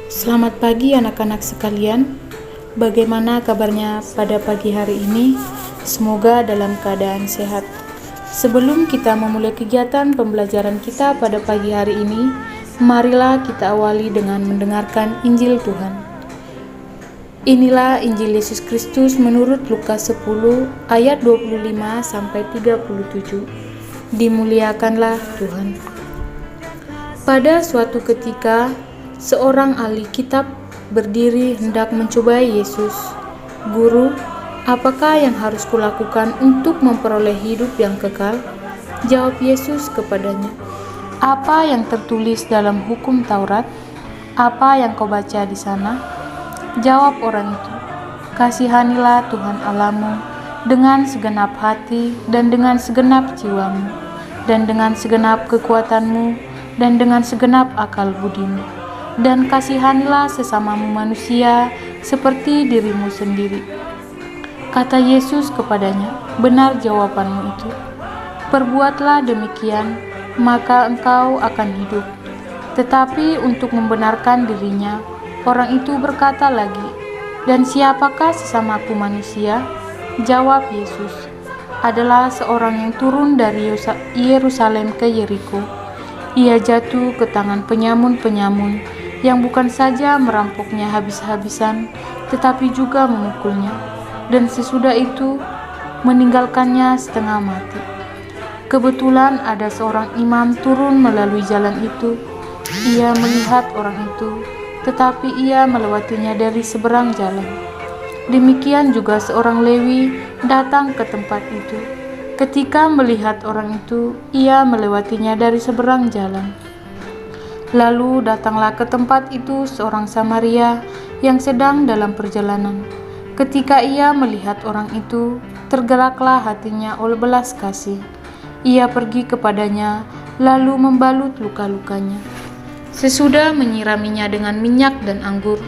Selamat pagi anak-anak sekalian. Bagaimana kabarnya pada pagi hari ini? Semoga dalam keadaan sehat. Sebelum kita memulai kegiatan pembelajaran kita pada pagi hari ini, marilah kita awali dengan mendengarkan Injil Tuhan. Inilah Injil Yesus Kristus menurut Lukas 10 ayat 25 sampai 37. Dimuliakanlah Tuhan. Pada suatu ketika, seorang ahli kitab berdiri hendak mencobai Yesus. "Guru, apakah yang harus kulakukan untuk memperoleh hidup yang kekal?" Jawab Yesus kepadanya, "Apa yang tertulis dalam hukum Taurat? Apa yang kau baca di sana?" Jawab orang itu, "Kasihanilah Tuhan Allahmu dengan segenap hati dan dengan segenap jiwamu, dan dengan segenap kekuatanmu, dan dengan segenap akal budimu. Dan kasihanilah sesamamu manusia seperti dirimu sendiri." Kata Yesus kepadanya, "Benar jawabanmu itu. Perbuatlah demikian, maka engkau akan hidup." Tetapi untuk membenarkan dirinya, orang itu berkata lagi, "Dan siapakah sesamaku manusia?" Jawab Yesus, "Adalah seorang yang turun dari Yerusalem ke Yeriko. Ia jatuh ke tangan penyamun-penyamun yang bukan saja merampoknya habis-habisan, tetapi juga memukulnya, dan sesudah itu meninggalkannya setengah mati. Kebetulan ada seorang imam turun melalui jalan itu. Ia melihat orang itu, tetapi ia melewatinya dari seberang jalan. Demikian juga seorang Lewi datang ke tempat itu. Ketika melihat orang itu, ia melewatinya dari seberang jalan. Lalu datanglah ke tempat itu seorang Samaria yang sedang dalam perjalanan. Ketika ia melihat orang itu, tergeraklah hatinya oleh belas kasih. Ia pergi kepadanya, lalu membalut luka-lukanya. Sesudah menyiraminya dengan minyak dan anggur,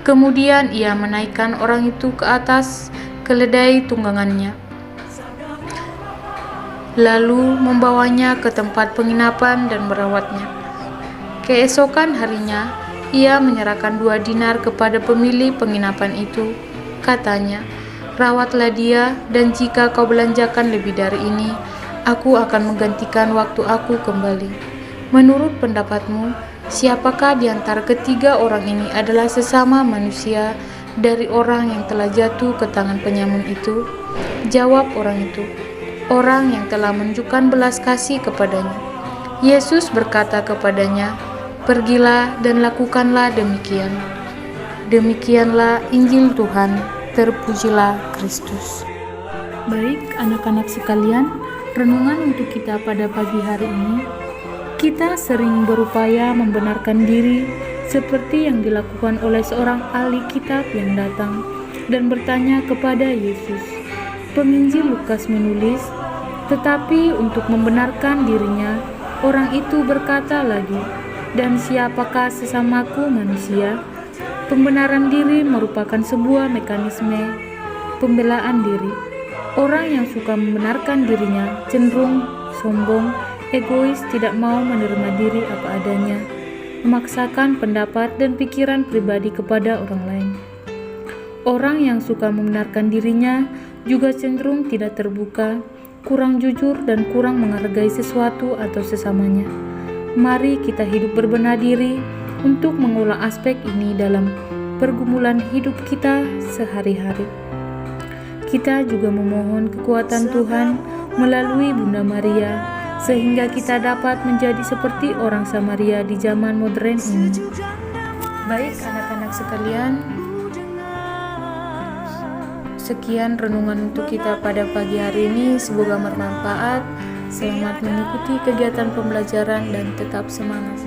kemudian ia menaikkan orang itu ke atas keledai tunggangannya, lalu membawanya ke tempat penginapan dan merawatnya. Keesokan harinya, ia menyerahkan 2 dinar kepada pemilik penginapan itu. Katanya, "Rawatlah dia, dan jika kau belanjakan lebih dari ini, aku akan menggantikan waktu aku kembali." Menurut pendapatmu, siapakah di antara ketiga orang ini adalah sesama manusia dari orang yang telah jatuh ke tangan penyamun itu? Jawab orang itu, "Orang yang telah menunjukkan belas kasih kepadanya." Yesus berkata kepadanya, "Pergilah dan lakukanlah demikian." Demikianlah Injil Tuhan, terpujilah Kristus. Baik anak-anak sekalian, renungan untuk kita pada pagi hari ini, kita sering berupaya membenarkan diri seperti yang dilakukan oleh seorang ahli kitab yang datang dan bertanya kepada Yesus. Penginjil Lukas menulis, "Tetapi untuk membenarkan dirinya, orang itu berkata lagi, 'Dan siapakah sesamaku manusia?'" Pembenaran diri merupakan sebuah mekanisme pembelaan diri. Orang yang suka membenarkan dirinya cenderung sombong, egois, tidak mau menerima diri apa adanya, memaksakan pendapat dan pikiran pribadi kepada orang lain. Orang yang suka membenarkan dirinya juga cenderung tidak terbuka, kurang jujur, dan kurang menghargai sesuatu atau sesamanya. Mari kita hidup berbenah diri untuk mengolah aspek ini dalam pergumulan hidup kita sehari-hari. Kita juga memohon kekuatan Tuhan melalui Bunda Maria, sehingga kita dapat menjadi seperti orang Samaria di zaman modern ini. Baik anak-anak sekalian, sekian renungan untuk kita pada pagi hari ini. Semoga bermanfaat. Selamat mengikuti kegiatan pembelajaran dan tetap semangat.